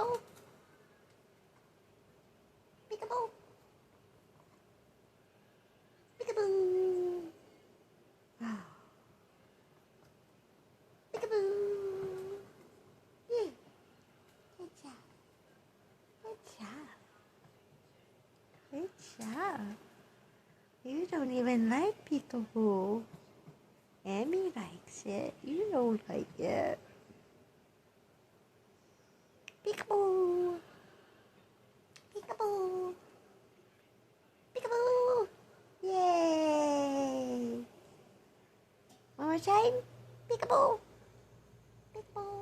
Peekaboo. Peekaboo. Peekaboo. Oh. Peekaboo. Yeah. Good job. Good job. Good job. You don't even like peekaboo. Emmy likes it. You don't like it. Peekaboo. Peekaboo. Peekaboo. Yay. One more time. Peekaboo. Peekaboo.